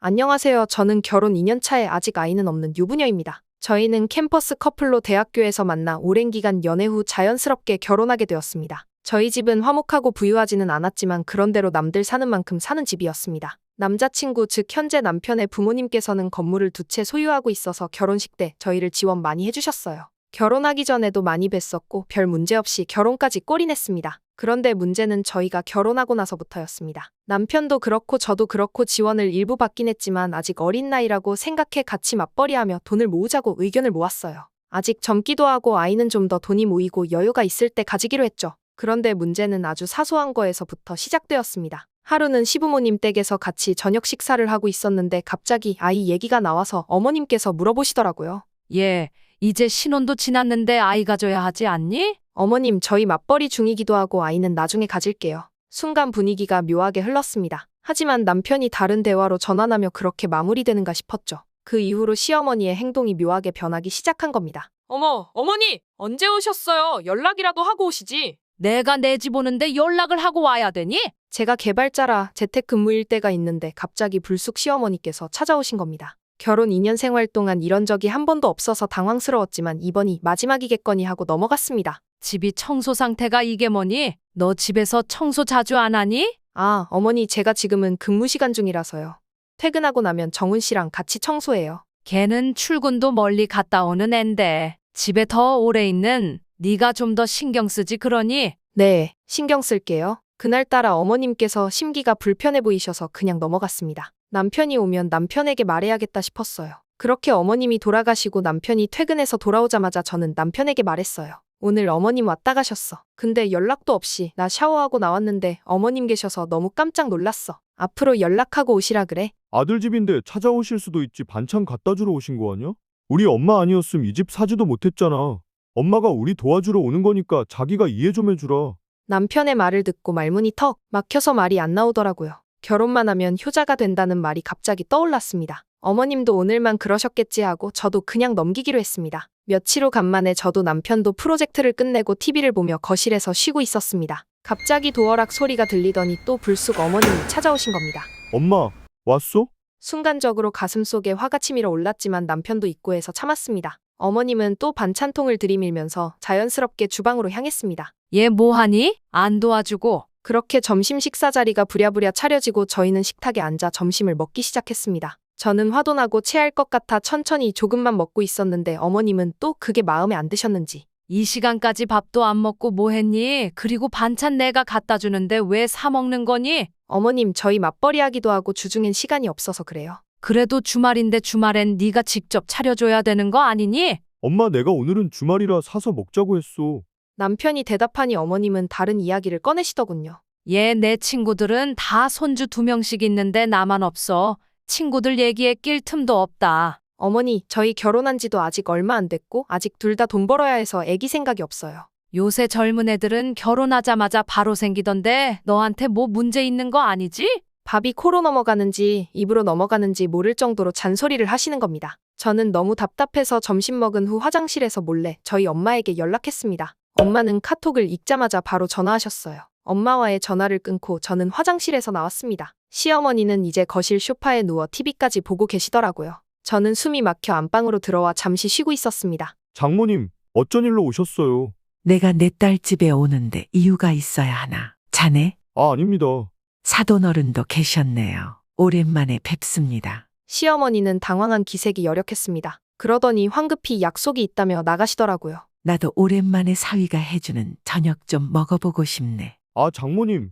안녕하세요. 저는 결혼 2년 차에 아직 아이는 없는 유부녀입니다. 저희는 캠퍼스 커플로 대학교에서 만나 오랜 기간 연애 후 자연스럽게 결혼하게 되었습니다. 저희 집은 화목하고 부유하지는 않았지만 그런대로 남들 사는 만큼 사는 집이었습니다. 남자친구 즉 현재 남편의 부모님께서는 건물을 두 채 소유하고 있어서 결혼식 때 저희를 지원 많이 해주셨어요. 결혼하기 전에도 많이 뵀었고 별 문제 없이 결혼까지 골인했습니다. 그런데 문제는 저희가 결혼하고 나서부터였습니다. 남편도 그렇고 저도 그렇고 지원을 일부 받긴 했지만 아직 어린 나이라고 생각해 같이 맞벌이하며 돈을 모으자고 의견을 모았어요. 아직 젊기도 하고 아이는 좀 더 돈이 모이고 여유가 있을 때 가지기로 했죠. 그런데 문제는 아주 사소한 거에서부터 시작되었습니다. 하루는 시부모님 댁에서 같이 저녁 식사를 하고 있었는데 갑자기 아이 얘기가 나와서 어머님께서 물어보시더라고요. 얘, 이제 신혼도 지났는데 아이 가져야 하지 않니? 어머님, 저희 맞벌이 중이기도 하고 아이는 나중에 가질게요. 순간 분위기가 묘하게 흘렀습니다. 하지만 남편이 다른 대화로 전환하며 그렇게 마무리되는가 싶었죠. 그 이후로 시어머니의 행동이 묘하게 변하기 시작한 겁니다. 어머니, 언제 오셨어요? 연락이라도 하고 오시지. 내가 내 집 오는데 연락을 하고 와야 되니? 제가 개발자라 재택근무일 때가 있는데 갑자기 불쑥 시어머니께서 찾아오신 겁니다. 결혼 2년 생활 동안 이런 적이 한 번도 없어서 당황스러웠지만 이번이 마지막이겠거니 하고 넘어갔습니다. 집이 청소 상태가 이게 뭐니? 너 집에서 청소 자주 안 하니? 아, 어머니, 제가 지금은 근무 시간 중이라서요. 퇴근하고 나면 정훈 씨랑 같이 청소해요. 걔는 출근도 멀리 갔다 오는 앤데 집에 더 오래 있는 네가 좀 더 신경 쓰지 그러니? 네, 신경 쓸게요. 그날따라 어머님께서 심기가 불편해 보이셔서 그냥 넘어갔습니다. 남편이 오면 남편에게 말해야겠다 싶었어요. 그렇게 어머님이 돌아가시고 남편이 퇴근해서 돌아오자마자 저는 남편에게 말했어요. 오늘 어머님 왔다 가셨어. 근데 연락도 없이 나 샤워하고 나왔는데 어머님 계셔서 너무 깜짝 놀랐어. 앞으로 연락하고 오시라 그래. 아들 집인데 찾아오실 수도 있지 반찬 갖다 주러 오신 거 아니야? 우리 엄마 아니었음 이 집 사지도 못했잖아. 엄마가 우리 도와주러 오는 거니까 자기가 이해 좀 해주라. 남편의 말을 듣고 말문이 턱 막혀서 말이 안 나오더라고요. 결혼만 하면 효자가 된다는 말이 갑자기 떠올랐습니다. 어머님도 오늘만 그러셨겠지 하고 저도 그냥 넘기기로 했습니다. 며칠 후 간만에 저도 남편도 프로젝트를 끝내고 TV를 보며 거실에서 쉬고 있었습니다. 갑자기 도어락 소리가 들리더니 또 불쑥 어머님이 찾아오신 겁니다. 엄마, 왔어? 순간적으로 가슴속에 화가 치밀어 올랐지만 남편도 있고 해서 참았습니다. 어머님은 또 반찬통을 들이밀면서 자연스럽게 주방으로 향했습니다. 얘 뭐하니? 안 도와주고. 그렇게 점심 식사 자리가 부랴부랴 차려지고 저희는 식탁에 앉아 점심을 먹기 시작했습니다. 저는 화도 나고 체할 것 같아 천천히 조금만 먹고 있었는데 어머님은 또 그게 마음에 안 드셨는지 이 시간까지 밥도 안 먹고 뭐 했니? 그리고 반찬 내가 갖다 주는데 왜 사 먹는 거니? 어머님, 저희 맞벌이 하기도 하고 주중엔 시간이 없어서 그래요. 그래도 주말인데 주말엔 네가 직접 차려줘야 되는 거 아니니? 엄마 내가 오늘은 주말이라 사서 먹자고 했어. 남편이 대답하니 어머님은 다른 이야기를 꺼내시더군요. 얘 내 친구들은 다 손주 2명씩 있는데 나만 없어. 친구들 얘기에 낄 틈도 없다. 어머니, 저희 결혼한 지도 아직 얼마 안 됐고 아직 둘 다 돈 벌어야 해서 애기 생각이 없어요. 요새 젊은 애들은 결혼하자마자 바로 생기던데 너한테 뭐 문제 있는 거 아니지? 밥이 코로 넘어가는지 입으로 넘어가는지 모를 정도로 잔소리를 하시는 겁니다. 저는 너무 답답해서 점심 먹은 후 화장실에서 몰래 저희 엄마에게 연락했습니다. 엄마는 카톡을 읽자마자 바로 전화하셨어요. 엄마와의 전화를 끊고 저는 화장실에서 나왔습니다. 시어머니는 이제 거실 소파에 누워 TV까지 보고 계시더라고요. 저는 숨이 막혀 안방으로 들어와 잠시 쉬고 있었습니다. 장모님, 어쩐 일로 오셨어요? 내가 내 딸 집에 오는데 이유가 있어야 하나. 자네, 아, 아닙니다. 사돈어른도 계셨네요. 오랜만에 뵙습니다. 시어머니는 당황한 기색이 역력했습니다. 그러더니 황급히 약속이 있다며 나가시더라고요. 나도 오랜만에 사위가 해주는 저녁 좀 먹어보고 싶네. 아, 장모님.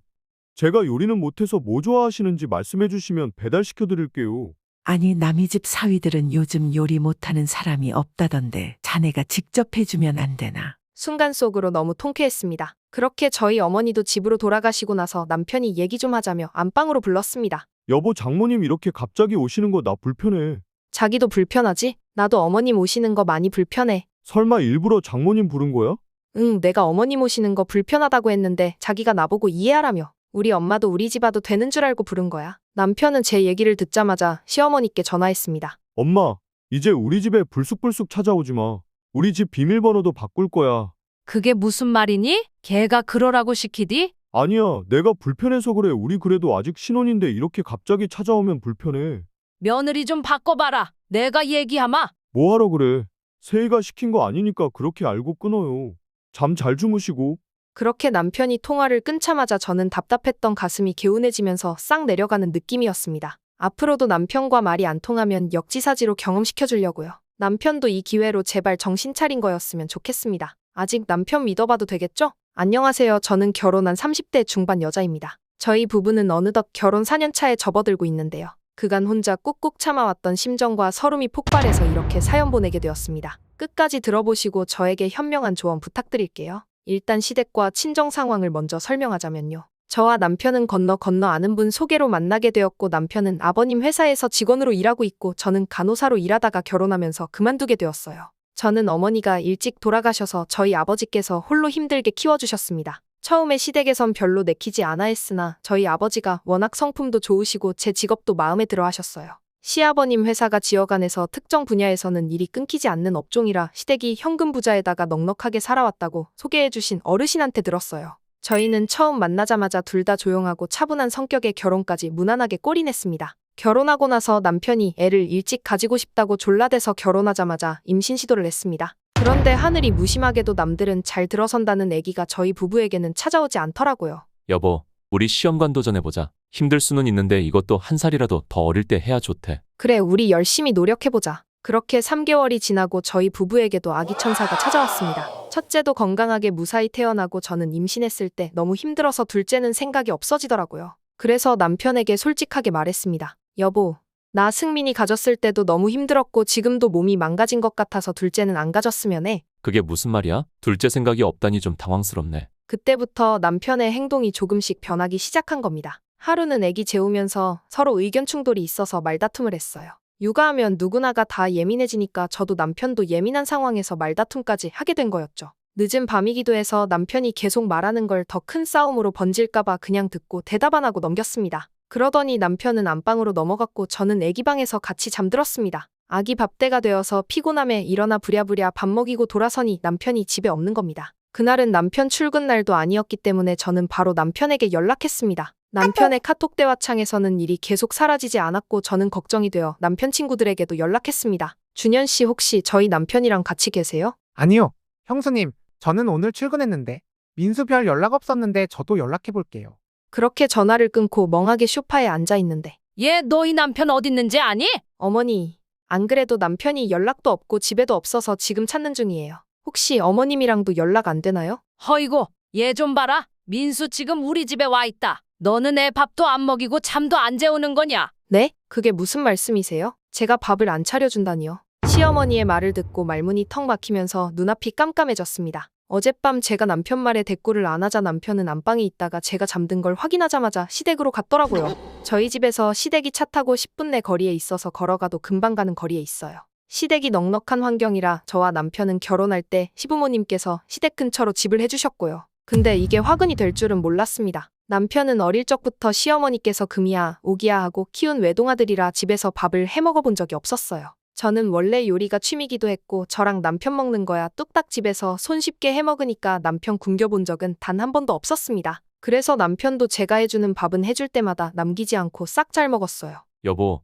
제가 요리는 못해서 뭐 좋아하시는지 말씀해 주시면 배달시켜 드릴게요. 아니, 남이 집 사위들은 요즘 요리 못하는 사람이 없다던데 자네가 직접 해주면 안 되나? 순간 속으로 너무 통쾌했습니다. 그렇게 저희 어머니도 집으로 돌아가시고 나서 남편이 얘기 좀 하자며 안방으로 불렀습니다. 여보, 장모님 이렇게 갑자기 오시는 거 나 불편해. 자기도 불편하지? 나도 어머님 오시는 거 많이 불편해. 설마 일부러 장모님 부른 거야? 응, 내가 어머님 오시는 거 불편하다고 했는데 자기가 나보고 이해하라며. 우리 엄마도 우리 집 와도 되는 줄 알고 부른 거야. 남편은 제 얘기를 듣자마자 시어머니께 전화했습니다. 엄마, 이제 우리 집에 불쑥불쑥 찾아오지 마. 우리 집 비밀번호도 바꿀 거야. 그게 무슨 말이니? 걔가 그러라고 시키디? 아니야, 내가 불편해서 그래. 우리 그래도 아직 신혼인데 이렇게 갑자기 찾아오면 불편해. 며느리 좀 바꿔봐라. 내가 얘기하마. 뭐하러 그래? 세희가 시킨 거 아니니까 그렇게 알고 끊어요. 잠 잘 주무시고. 그렇게 남편이 통화를 끊자마자 저는 답답했던 가슴이 개운해지면서 싹 내려가는 느낌이었습니다. 앞으로도 남편과 말이 안 통하면 역지사지로 경험시켜주려고요. 남편도 이 기회로 제발 정신 차린 거였으면 좋겠습니다. 아직 남편 믿어봐도 되겠죠? 안녕하세요. 저는 결혼한 30대 중반 여자입니다. 저희 부부는 어느덧 결혼 4년 차에 접어들고 있는데요. 그간 혼자 꾹꾹 참아왔던 심정과 서름이 폭발해서 이렇게 사연 보내게 되었습니다. 끝까지 들어보시고 저에게 현명한 조언 부탁드릴게요. 일단 시댁과 친정 상황을 먼저 설명하자면요. 저와 남편은 건너 아는 분 소개로 만나게 되었고 남편은 아버님 회사에서 직원으로 일하고 있고 저는 간호사로 일하다가 결혼하면서 그만두게 되었어요. 저는 어머니가 일찍 돌아가셔서 저희 아버지께서 홀로 힘들게 키워주셨습니다. 처음에 시댁에선 별로 내키지 않아 했으나 저희 아버지가 워낙 성품도 좋으시고 제 직업도 마음에 들어 하셨어요. 시아버님 회사가 지역 안에서 특정 분야에서는 일이 끊기지 않는 업종이라 시댁이 현금 부자에다가 넉넉하게 살아왔다고 소개해주신 어르신한테 들었어요. 저희는 처음 만나자마자 둘 다 조용하고 차분한 성격의 결혼까지 무난하게 골인했습니다. 결혼하고 나서 남편이 애를 일찍 가지고 싶다고 졸라대서 결혼하자마자 임신 시도를 했습니다. 그런데 하늘이 무심하게도 남들은 잘 들어선다는 애기가 저희 부부에게는 찾아오지 않더라고요. 여보, 우리 시험관 도전해보자. 힘들 수는 있는데 이것도 한 살이라도 더 어릴 때 해야 좋대. 그래, 우리 열심히 노력해보자. 그렇게 3개월이 지나고 저희 부부에게도 아기 천사가 찾아왔습니다. 첫째도 건강하게 무사히 태어나고 저는 임신했을 때 너무 힘들어서 둘째는 생각이 없어지더라고요. 그래서 남편에게 솔직하게 말했습니다. 여보, 나 승민이 가졌을 때도 너무 힘들었고 지금도 몸이 망가진 것 같아서 둘째는 안 가졌으면 해. 그게 무슨 말이야? 둘째 생각이 없다니 좀 당황스럽네. 그때부터 남편의 행동이 조금씩 변하기 시작한 겁니다. 하루는 애기 재우면서 서로 의견 충돌이 있어서 말다툼을 했어요. 육아하면 누구나가 다 예민해지니까 저도 남편도 예민한 상황에서 말다툼까지 하게 된 거였죠. 늦은 밤이기도 해서 남편이 계속 말하는 걸 더 큰 싸움으로 번질까봐 그냥 듣고 대답 안 하고 넘겼습니다. 그러더니 남편은 안방으로 넘어갔고 저는 애기 방에서 같이 잠들었습니다. 아기 밥때가 되어서 피곤함에 일어나 부랴부랴 밥 먹이고 돌아서니 남편이 집에 없는 겁니다. 그날은 남편 출근 날도 아니었기 때문에 저는 바로 남편에게 연락했습니다. 남편의 카톡 대화창에서는 일이 계속 사라지지 않았고 저는 걱정이 되어 남편 친구들에게도 연락했습니다. 준현 씨 혹시 저희 남편이랑 같이 계세요? 아니요. 형수님, 저는 오늘 출근했는데 민수 별 연락 없었는데 저도 연락해 볼게요. 그렇게 전화를 끊고 멍하게 소파에 앉아 있는데 얘 너희 남편 어딨는지 아니? 어머니, 안 그래도 남편이 연락도 없고 집에도 없어서 지금 찾는 중이에요. 혹시 어머님이랑도 연락 안 되나요? 허이고, 얘 좀 봐라. 민수 지금 우리 집에 와 있다. 너는 애 밥도 안 먹이고 잠도 안 재우는 거냐? 네? 그게 무슨 말씀이세요? 제가 밥을 안 차려준다니요. 시어머니의 말을 듣고 말문이 턱 막히면서 눈앞이 깜깜해졌습니다. 어젯밤 제가 남편 말에 대꾸를 안 하자 남편은 안방에 있다가 제가 잠든 걸 확인하자마자 시댁으로 갔더라고요. 저희 집에서 시댁이 차 타고 10분 내 거리에 있어서 걸어가도 금방 가는 거리에 있어요. 시댁이 넉넉한 환경이라 저와 남편은 결혼할 때 시부모님께서 시댁 근처로 집을 해주셨고요. 근데 이게 화근이 될 줄은 몰랐습니다. 남편은 어릴 적부터 시어머니께서 금이야 오기야 하고 키운 외동아들이라 집에서 밥을 해먹어본 적이 없었어요. 저는 원래 요리가 취미기도 했고 저랑 남편 먹는 거야 뚝딱 집에서 손쉽게 해먹으니까 남편 굶겨본 적은 단 한 번도 없었습니다. 그래서 남편도 제가 해주는 밥은 해줄 때마다 남기지 않고 싹 잘 먹었어요. 여보,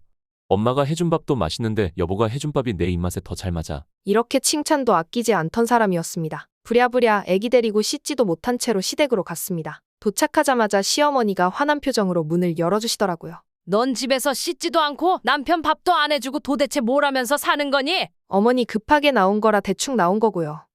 엄마가 해준 밥도 맛있는데 여보가 해준 밥이 내 입맛에 더 잘 맞아. 이렇게 칭찬도 아끼지 않던 사람이었습니다. 부랴부랴 애기 데리고 씻지도 못한 채로 시댁으로 갔습니다. 도착하자마자 시어머니가 화난 표정으로 문을 열어주시더라고요. 넌 집에서 씻지도 않고 남편 밥도 안 해주고 도대체 뭘 하면서 사는 거니? 어머니 급하게 나온 거라 대충 나온 거고요.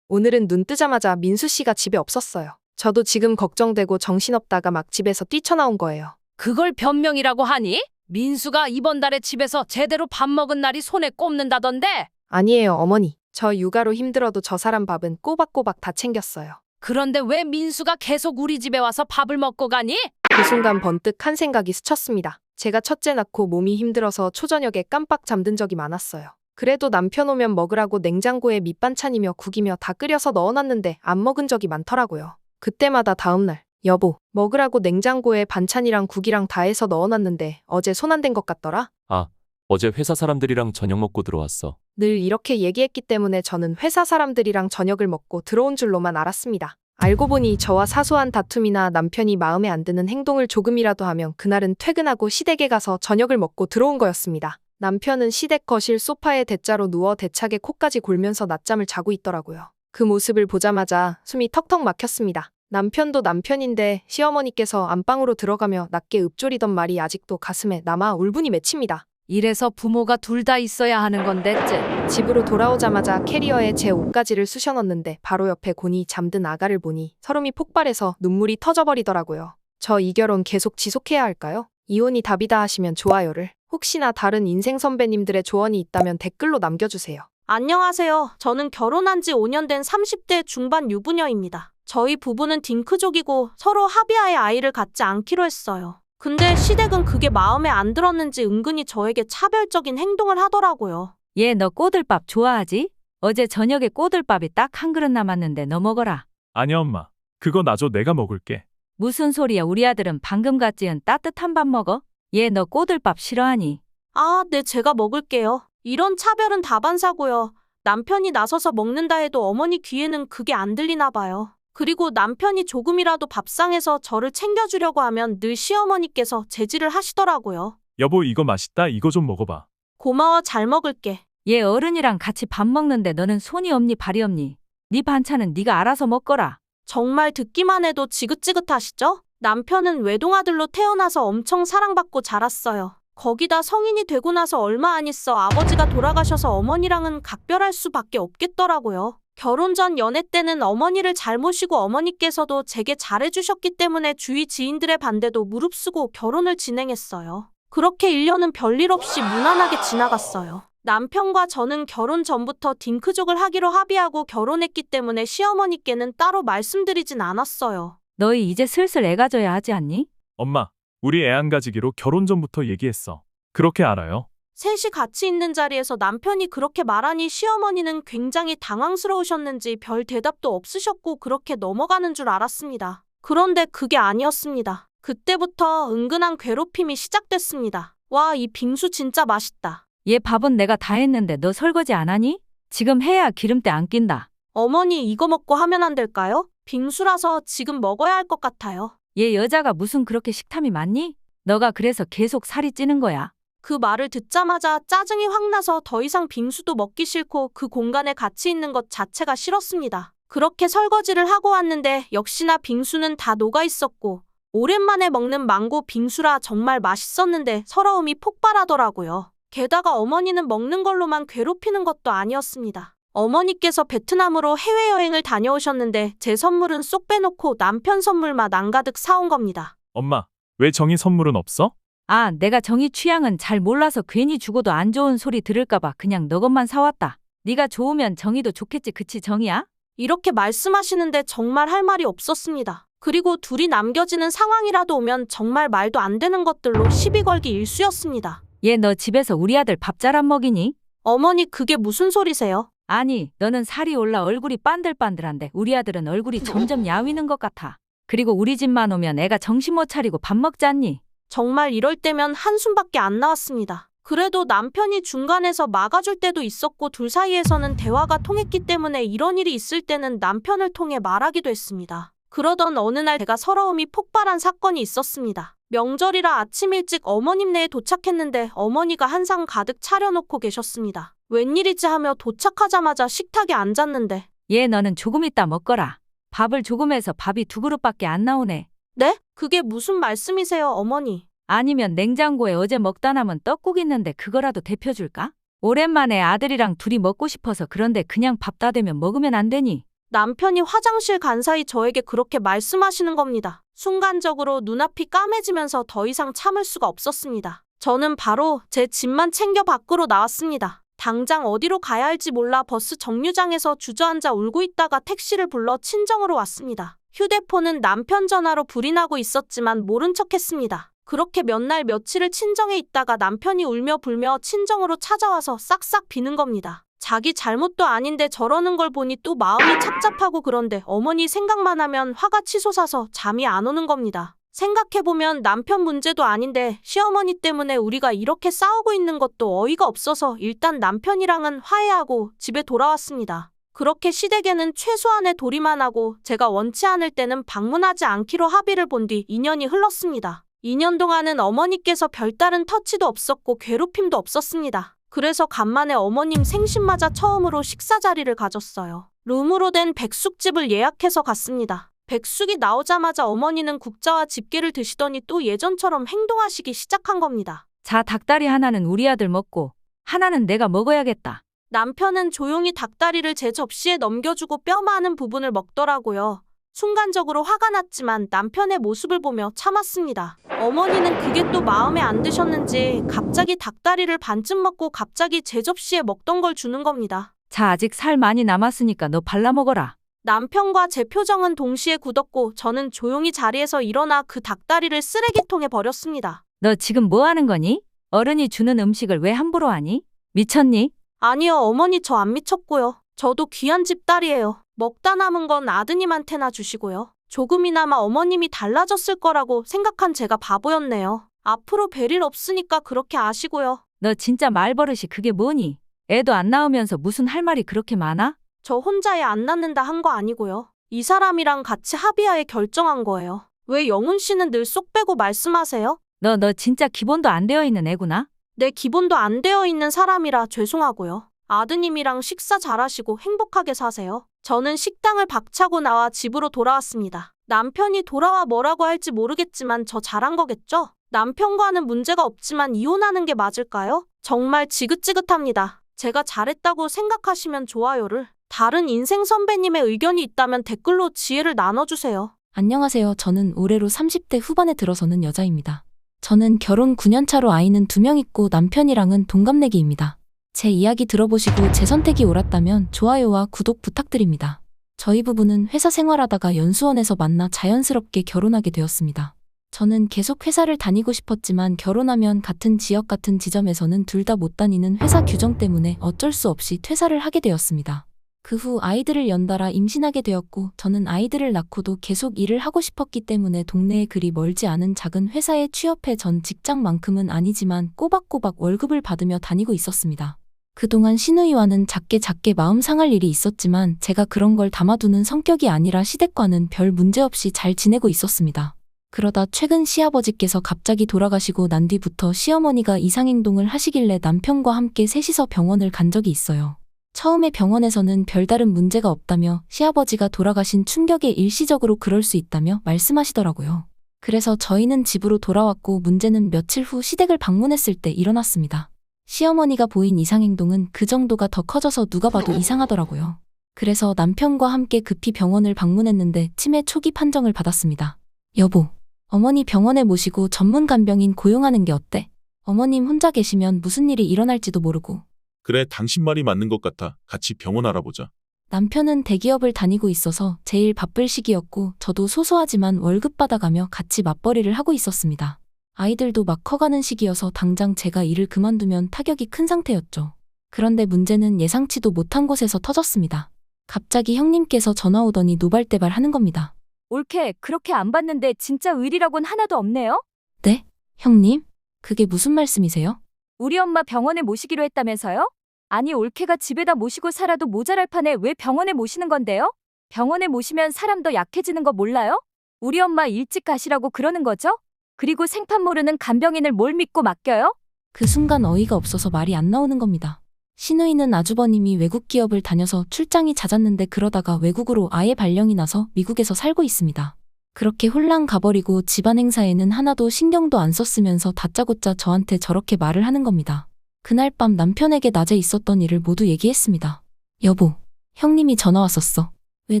오늘은 눈 뜨자마자 민수 씨가 집에 없었어요. 저도 지금 걱정되고 정신없다가 막 집에서 뛰쳐나온 거예요. 그걸 변명이라고 하니? 민수가 이번 달에 집에서 제대로 밥 먹은 날이 손에 꼽는다던데? 아니에요, 어머니. 저 육아로 힘들어도 저 사람 밥은 꼬박꼬박 다 챙겼어요. 그런데 왜 민수가 계속 우리 집에 와서 밥을 먹고 가니? 그 순간 번뜩 한 생각이 스쳤습니다. 제가 첫째 낳고 몸이 힘들어서 초저녁에 깜빡 잠든 적이 많았어요. 그래도 남편 오면 먹으라고 냉장고에 밑반찬이며 국이며 다 끓여서 넣어놨는데 안 먹은 적이 많더라고요. 그때마다 다음날 여보, 먹으라고 냉장고에 반찬이랑 국이랑 다 해서 넣어놨는데 어제 손 안 댄 것 같더라? 아, 어제 회사 사람들이랑 저녁 먹고 들어왔어. 늘 이렇게 얘기했기 때문에 저는 회사 사람들이랑 저녁을 먹고 들어온 줄로만 알았습니다. 알고 보니 저와 사소한 다툼이나 남편이 마음에 안 드는 행동을 조금이라도 하면 그날은 퇴근하고 시댁에 가서 저녁을 먹고 들어온 거였습니다. 남편은 시댁 거실 소파에 대자로 누워 대차게 코까지 골면서 낮잠을 자고 있더라고요. 그 모습을 보자마자 숨이 턱턱 막혔습니다. 남편도 남편인데 시어머니께서 안방으로 들어가며 낮게 읊조리던 말이 아직도 가슴에 남아 울분이 맺힙니다. 이래서 부모가 둘 다 있어야 하는 건데 쯧. 집으로 돌아오자마자 캐리어에 제 옷가지를 쑤셔 넣는데 바로 옆에 곤히 잠든 아가를 보니 서름이 폭발해서 눈물이 터져버리더라고요. 저 이 결혼 계속 지속해야 할까요? 이혼이 답이다 하시면 좋아요를, 혹시나 다른 인생 선배님들의 조언이 있다면 댓글로 남겨주세요. 안녕하세요. 저는 결혼한 지 5년 된 30대 중반 유부녀입니다. 저희 부부는 딩크족이고 서로 합의하에 아이를 갖지 않기로 했어요. 근데 시댁은 그게 마음에 안 들었는지 은근히 저에게 차별적인 행동을 하더라고요. 얘 너 꼬들밥 좋아하지? 어제 저녁에 꼬들밥이 딱 한 그릇 남았는데 너 먹어라. 아니야 엄마. 그거 놔줘 내가 먹을게. 무슨 소리야 우리 아들은 방금 갓 지은 따뜻한 밥 먹어? 얘 너 꼬들밥 싫어하니? 아, 네, 제가 먹을게요. 이런 차별은 다반사고요. 남편이 나서서 먹는다 해도 어머니 귀에는 그게 안 들리나 봐요. 그리고 남편이 조금이라도 밥상에서 저를 챙겨주려고 하면 늘 시어머니께서 제지를 하시더라고요. 여보 이거 맛있다. 이거 좀 먹어봐. 고마워, 잘 먹을게. 얘 어른이랑 같이 밥 먹는데 너는 손이 없니 발이 없니? 네 반찬은 네가 알아서 먹거라. 정말 듣기만 해도 지긋지긋하시죠? 남편은 외동아들로 태어나서 엄청 사랑받고 자랐어요. 거기다 성인이 되고 나서 얼마 안 있어 아버지가 돌아가셔서 어머니랑은 각별할 수밖에 없겠더라고요. 결혼 전 연애 때는 어머니를 잘 모시고 어머니께서도 제게 잘해주셨기 때문에 주위 지인들의 반대도 무릅쓰고 결혼을 진행했어요. 그렇게 1년은 별일 없이 무난하게 지나갔어요. 남편과 저는 결혼 전부터 딩크족을 하기로 합의하고 결혼했기 때문에 시어머니께는 따로 말씀드리진 않았어요. 너희 이제 슬슬 애 가져야 하지 않니? 엄마, 우리 애 안 가지기로 결혼 전부터 얘기했어. 그렇게 알아요? 셋이 같이 있는 자리에서 남편이 그렇게 말하니 시어머니는 굉장히 당황스러우셨는지 별 대답도 없으셨고 그렇게 넘어가는 줄 알았습니다. 그런데 그게 아니었습니다. 그때부터 은근한 괴롭힘이 시작됐습니다. 와, 이 빙수 진짜 맛있다. 얘 밥은 내가 다 했는데 너 설거지 안 하니? 지금 해야 기름때 안 낀다. 어머니, 이거 먹고 하면 안 될까요? 빙수라서 지금 먹어야 할 것 같아요. 얘 여자가 무슨 그렇게 식탐이 많니? 너가 그래서 계속 살이 찌는 거야. 그 말을 듣자마자 짜증이 확 나서 더 이상 빙수도 먹기 싫고 그 공간에 같이 있는 것 자체가 싫었습니다. 그렇게 설거지를 하고 왔는데 역시나 빙수는 다 녹아 있었고 오랜만에 먹는 망고 빙수라 정말 맛있었는데 서러움이 폭발하더라고요. 게다가 어머니는 먹는 걸로만 괴롭히는 것도 아니었습니다. 어머니께서 베트남으로 해외여행을 다녀오셨는데 제 선물은 쏙 빼놓고 남편 선물만 안 가득 사온 겁니다. 엄마, 왜 정희 선물은 없어? 아, 내가 정희 취향은 잘 몰라서 괜히 주고도 안 좋은 소리 들을까봐 그냥 너 것만 사왔다. 네가 좋으면 정희도 좋겠지, 그치 정희야? 이렇게 말씀하시는데 정말 할 말이 없었습니다. 그리고 둘이 남겨지는 상황이라도 오면 정말 말도 안 되는 것들로 시비 걸기 일쑤였습니다. 얘 너 집에서 우리 아들 밥 잘 안 먹이니? 어머니, 그게 무슨 소리세요? 아니, 너는 살이 올라 얼굴이 반들반들한데 우리 아들은 얼굴이 점점 야위는 것 같아. 그리고 우리 집만 오면 애가 정신 못 차리고 밥 먹지 않니? 정말 이럴 때면 한숨밖에 안 나왔습니다. 그래도 남편이 중간에서 막아줄 때도 있었고 둘 사이에서는 대화가 통했기 때문에 이런 일이 있을 때는 남편을 통해 말하기도 했습니다. 그러던 어느 날 제가 서러움이 폭발한 사건이 있었습니다. 명절이라 아침 일찍 어머님네에 도착했는데 어머니가 한상 가득 차려놓고 계셨습니다. 웬일이지 하며 도착하자마자 식탁에 앉았는데 얘 너는 조금 있다 먹거라. 밥을 조금 해서 밥이 2그릇밖에 안 나오네. 네? 그게 무슨 말씀이세요, 어머니? 아니면 냉장고에 어제 먹다 남은 떡국 있는데 그거라도 데펴줄까? 오랜만에 아들이랑 둘이 먹고 싶어서 그런데 그냥 밥 다 되면 먹으면 안 되니? 남편이 화장실 간 사이 저에게 그렇게 말씀하시는 겁니다. 순간적으로 눈앞이 까매지면서 더 이상 참을 수가 없었습니다. 저는 바로 제 짐만 챙겨 밖으로 나왔습니다. 당장 어디로 가야 할지 몰라 버스 정류장에서 주저앉아 울고 있다가 택시를 불러 친정으로 왔습니다. 휴대폰은 남편 전화로 불이 나고 있었지만 모른 척했습니다. 그렇게 몇 날 며칠을 친정에 있다가 남편이 울며 불며 친정으로 찾아와서 싹싹 비는 겁니다. 자기 잘못도 아닌데 저러는 걸 보니 또 마음이 착잡하고 그런데 어머니 생각만 하면 화가 치솟아서 잠이 안 오는 겁니다. 생각해보면 남편 문제도 아닌데 시어머니 때문에 우리가 이렇게 싸우고 있는 것도 어이가 없어서 일단 남편이랑은 화해하고 집에 돌아왔습니다. 그렇게 시댁에는 최소한의 도리만 하고 제가 원치 않을 때는 방문하지 않기로 합의를 본 뒤 2년이 흘렀습니다. 2년 동안은 어머니께서 별다른 터치도 없었고 괴롭힘도 없었습니다. 그래서 간만에 어머님 생신 맞아 처음으로 식사 자리를 가졌어요. 룸으로 된 백숙집을 예약해서 갔습니다. 백숙이 나오자마자 어머니는 국자와 집게를 드시더니 또 예전처럼 행동하시기 시작한 겁니다. 자, 닭다리 하나는 우리 아들 먹고 하나는 내가 먹어야겠다. 남편은 조용히 닭다리를 제 접시에 넘겨주고 뼈 많은 부분을 먹더라고요. 순간적으로 화가 났지만 남편의 모습을 보며 참았습니다. 어머니는 그게 또 마음에 안 드셨는지 갑자기 닭다리를 반쯤 먹고 갑자기 제 접시에 먹던 걸 주는 겁니다. 자, 아직 살 많이 남았으니까 너 발라 먹어라. 남편과 제 표정은 동시에 굳었고 저는 조용히 자리에서 일어나 그 닭다리를 쓰레기통에 버렸습니다. 너 지금 뭐 하는 거니? 어른이 주는 음식을 왜 함부로 하니? 미쳤니? 아니요, 어머니 저 안 미쳤고요. 저도 귀한 집 딸이에요. 먹다 남은 건 아드님한테나 주시고요. 조금이나마 어머님이 달라졌을 거라고 생각한 제가 바보였네요. 앞으로 뵐 일 없으니까 그렇게 아시고요. 너 진짜 말버릇이 그게 뭐니? 애도 안 낳으면서 무슨 할 말이 그렇게 많아? 저 혼자 애 안 낳는다 한 거 아니고요. 이 사람이랑 같이 합의하에 결정한 거예요. 왜 영훈 씨는 늘 쏙 빼고 말씀하세요? 너 진짜 기본도 안 되어 있는 애구나? 내 기본도 안 되어 있는 사람이라 죄송하고요. 아드님이랑 식사 잘하시고 행복하게 사세요. 저는 식당을 박차고 나와 집으로 돌아왔습니다. 남편이 돌아와 뭐라고 할지 모르겠지만 저 잘한 거겠죠? 남편과는 문제가 없지만 이혼하는 게 맞을까요? 정말 지긋지긋합니다. 제가 잘했다고 생각하시면 좋아요를, 다른 인생 선배님의 의견이 있다면 댓글로 지혜를 나눠주세요. 안녕하세요. 저는 올해로 30대 후반에 들어서는 여자입니다. 저는 결혼 9년 차로 아이는 2명 있고 남편이랑은 동갑내기입니다. 제 이야기 들어보시고 제 선택이 옳았다면 좋아요와 구독 부탁드립니다. 저희 부부는 회사 생활하다가 연수원에서 만나 자연스럽게 결혼하게 되었습니다. 저는 계속 회사를 다니고 싶었지만 결혼하면 같은 지역 같은 지점에서는 둘 다 못 다니는 회사 규정 때문에 어쩔 수 없이 퇴사를 하게 되었습니다. 그 후 아이들을 연달아 임신하게 되었고 저는 아이들을 낳고도 계속 일을 하고 싶었기 때문에 동네에 그리 멀지 않은 작은 회사에 취업해 전 직장만큼은 아니지만 꼬박꼬박 월급을 받으며 다니고 있었습니다. 그동안 시누이와는 작게 마음 상할 일이 있었지만 제가 그런 걸 담아두는 성격이 아니라 시댁과는 별 문제 없이 잘 지내고 있었습니다. 그러다 최근 시아버지께서 갑자기 돌아가시고 난 뒤부터 시어머니가 이상행동을 하시길래 남편과 함께 셋이서 병원을 간 적이 있어요. 처음에 병원에서는 별다른 문제가 없다며 시아버지가 돌아가신 충격에 일시적으로 그럴 수 있다며 말씀하시더라고요. 그래서 저희는 집으로 돌아왔고 문제는 며칠 후 시댁을 방문했을 때 일어났습니다. 시어머니가 보인 이상행동은 그 정도가 더 커져서 누가 봐도 이상하더라고요. 그래서 남편과 함께 급히 병원을 방문했는데 치매 초기 판정을 받았습니다. 여보, 어머니 병원에 모시고 전문 간병인 고용하는 게 어때? 어머님 혼자 계시면 무슨 일이 일어날지도 모르고. 그래, 당신 말이 맞는 것 같아. 같이 병원 알아보자. 남편은 대기업을 다니고 있어서 제일 바쁠 시기였고 저도 소소하지만 월급 받아가며 같이 맞벌이를 하고 있었습니다. 아이들도 막 커가는 시기여서 당장 제가 일을 그만두면 타격이 큰 상태였죠. 그런데 문제는 예상치도 못한 곳에서 터졌습니다. 갑자기 형님께서 전화 오더니 노발대발 하는 겁니다. 올케, 그렇게 안 봤는데 진짜 의리라곤 하나도 없네요? 네? 형님? 그게 무슨 말씀이세요? 우리 엄마 병원에 모시기로 했다면서요? 아니, 올케가 집에다 모시고 살아도 모자랄 판에 왜 병원에 모시는 건데요? 병원에 모시면 사람 더 약해지는 거 몰라요? 우리 엄마 일찍 가시라고 그러는 거죠? 그리고 생판 모르는 간병인을 뭘 믿고 맡겨요? 그 순간 어이가 없어서 말이 안 나오는 겁니다. 시누이는 아주버님이 외국 기업을 다녀서 출장이 잦았는데 그러다가 외국으로 아예 발령이 나서 미국에서 살고 있습니다. 그렇게 홀랑 가버리고 집안 행사에는 하나도 신경도 안 썼으면서 다짜고짜 저한테 저렇게 말을 하는 겁니다. 그날 밤 남편에게 낮에 있었던 일을 모두 얘기했습니다. 여보, 형님이 전화 왔었어. 왜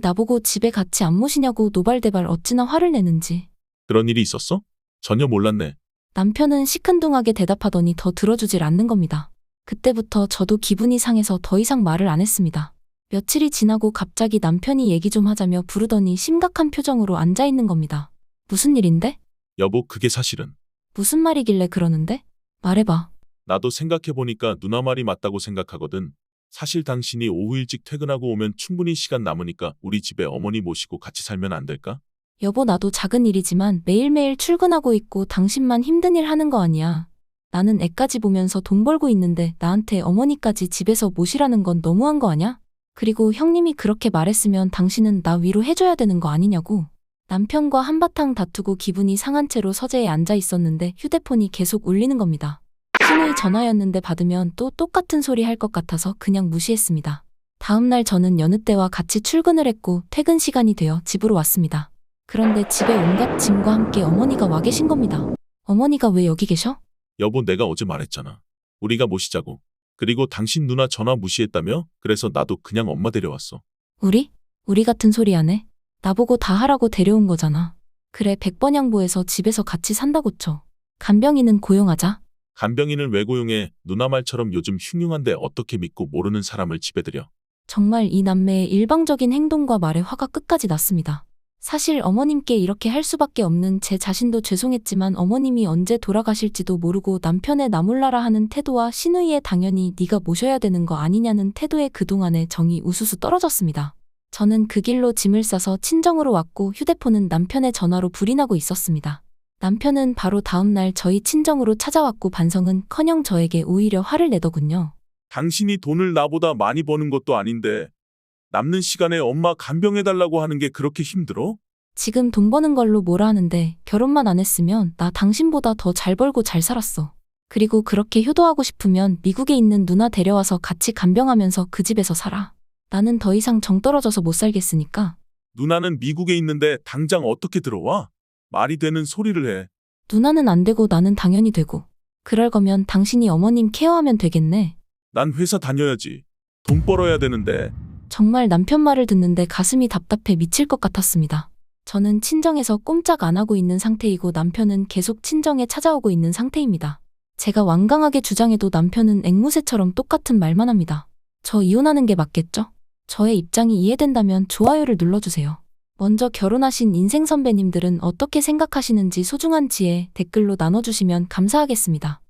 나보고 집에 같이 안 모시냐고 노발대발 어찌나 화를 내는지. 그런 일이 있었어? 전혀 몰랐네. 남편은 시큰둥하게 대답하더니 더 들어주질 않는 겁니다. 그때부터 저도 기분이 상해서 더 이상 말을 안 했습니다. 며칠이 지나고 갑자기 남편이 얘기 좀 하자며 부르더니 심각한 표정으로 앉아있는 겁니다. 무슨 일인데? 여보, 그게 사실은. 무슨 말이길래 그러는데? 말해봐. 나도 생각해보니까 누나 말이 맞다고 생각하거든. 사실 당신이 오후 일찍 퇴근하고 오면 충분히 시간 남으니까 우리 집에 어머니 모시고 같이 살면 안 될까? 여보, 나도 작은 일이지만 매일매일 출근하고 있고 당신만 힘든 일 하는 거 아니야. 나는 애까지 보면서 돈 벌고 있는데 나한테 어머니까지 집에서 모시라는 건 너무한 거 아냐? 그리고 형님이 그렇게 말했으면 당신은 나 위로해줘야 되는 거 아니냐고. 남편과 한바탕 다투고 기분이 상한 채로 서재에 앉아 있었는데 휴대폰이 계속 울리는 겁니다. 신우이 전화였는데 받으면 또 똑같은 소리 할 것 같아서 그냥 무시했습니다. 다음날 저는 여느 때와 같이 출근을 했고 퇴근 시간이 되어 집으로 왔습니다. 그런데 집에 온갖 짐과 함께 어머니가 와 계신 겁니다. 어머니가 왜 여기 계셔? 여보, 내가 어제 말했잖아. 우리가 모시자고. 그리고 당신 누나 전화 무시했다며? 그래서 나도 그냥 엄마 데려왔어. 우리 같은 소리 하네. 나보고 다 하라고 데려온 거잖아. 그래 100번 양보해서 집에서 같이 산다고 쳐. 간병인은 고용하자. 간병인을 왜 고용해? 누나 말처럼 요즘 흉흉한데 어떻게 믿고 모르는 사람을 집에 들여. 정말 이 남매의 일방적인 행동과 말에 화가 끝까지 났습니다. 사실 어머님께 이렇게 할 수밖에 없는 제 자신도 죄송했지만 어머님이 언제 돌아가실지도 모르고 남편의 나몰라라 하는 태도와 신우이의 당연히 네가 모셔야 되는 거 아니냐는 태도에 그동안의 정이 우수수 떨어졌습니다. 저는 그 길로 짐을 싸서 친정으로 왔고 휴대폰은 남편의 전화로 불이 나고 있었습니다. 남편은 바로 다음날 저희 친정으로 찾아왔고 반성은커녕 저에게 오히려 화를 내더군요. 당신이 돈을 나보다 많이 버는 것도 아닌데 남는 시간에 엄마 간병해달라고 하는 게 그렇게 힘들어? 지금 돈 버는 걸로 뭐라 하는데 결혼만 안 했으면 나 당신보다 더 잘 벌고 잘 살았어. 그리고 그렇게 효도하고 싶으면 미국에 있는 누나 데려와서 같이 간병하면서 그 집에서 살아. 나는 더 이상 정 떨어져서 못 살겠으니까. 누나는 미국에 있는데 당장 어떻게 들어와? 말이 되는 소리를 해. 누나는 안 되고 나는 당연히 되고. 그럴 거면 당신이 어머님 케어하면 되겠네. 난 회사 다녀야지. 돈 벌어야 되는데. 정말 남편 말을 듣는데 가슴이 답답해 미칠 것 같았습니다. 저는 친정에서 꼼짝 안 하고 있는 상태이고 남편은 계속 친정에 찾아오고 있는 상태입니다. 제가 완강하게 주장해도 남편은 앵무새처럼 똑같은 말만 합니다. 저 이혼하는 게 맞겠죠? 저의 입장이 이해된다면 좋아요를 눌러주세요. 먼저 결혼하신 인생 선배님들은 어떻게 생각하시는지 소중한 지혜 댓글로 나눠주시면 감사하겠습니다.